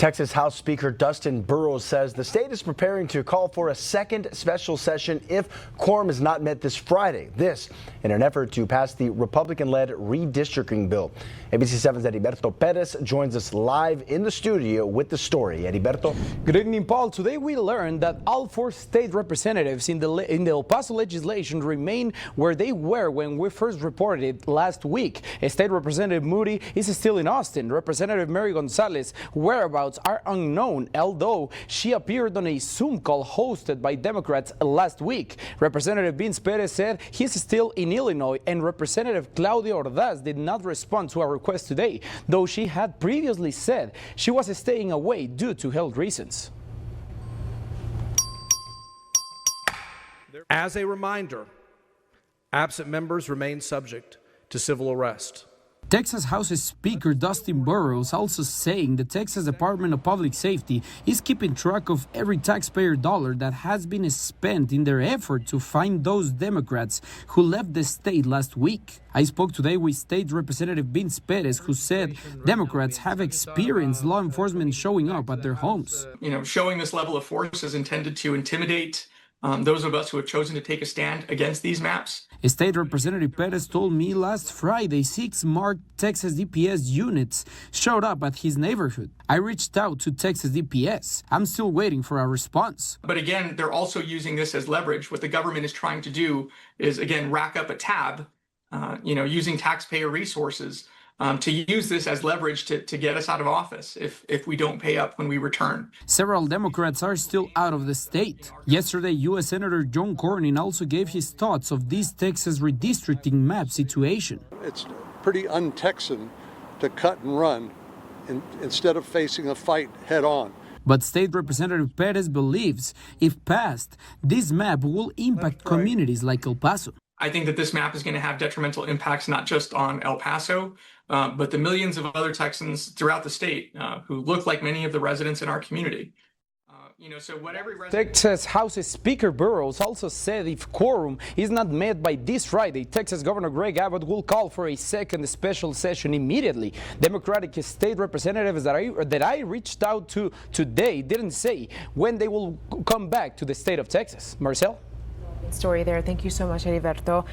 Texas House Speaker Dustin Burrows says the state is preparing to call for a second special session if quorum is not met this Friday. This in an effort to pass the Republican-led redistricting bill. ABC-7's Heriberto Perez joins us live in the studio with the story. Heriberto. Good evening, Paul. Today we learned that all 4 state representatives in the El Paso legislation remain where they were when we first reported it last week. State Representative Moody is still in Austin. Representative Mary Gonzalez whereabouts are unknown, although she appeared on a Zoom call hosted by Democrats last week. Representative Vince Perez said he's still in Illinois, and Representative Claudia Ordaz did not respond to our request today, though she had previously said she was staying away due to health reasons. As a reminder, absent members remain subject to civil arrest. Texas House Speaker Dustin Burrows also saying the Texas Department of Public Safety is keeping track of every taxpayer dollar that has been spent in their effort to find those Democrats who left the state last week. I spoke today with State Representative Vince Perez, who said Democrats have experienced law enforcement showing up at their homes. Showing this level of force is intended to intimidate those of us who have chosen to take a stand against these maps. State Representative Perez told me last Friday 6 marked Texas DPS units showed up at his neighborhood. I reached out to Texas DPS. I'm still waiting for a response. But again, they're also using this as leverage. What the government is trying to do is, again, rack up a tab, using taxpayer resources to use this as leverage to get us out of office if we don't pay up when we return. Several Democrats are still out of the state. Yesterday, U.S. Senator John Cornyn also gave his thoughts of this Texas redistricting map situation. It's pretty un-Texan to cut and run instead of facing a fight head on. But State Representative Perez believes if passed, this map will impact communities like El Paso. I think that this map is going to have detrimental impacts not just on El Paso, but the millions of other Texans throughout the state who look like many of the residents in our community. Texas House Speaker Burrows also said if quorum is not met by this Friday, Texas Governor Greg Abbott will call for a second special session immediately. Democratic state representatives that I reached out to today didn't say when they will come back to the state of Texas. Marcel? Story there. Thank you so much, Heriberto.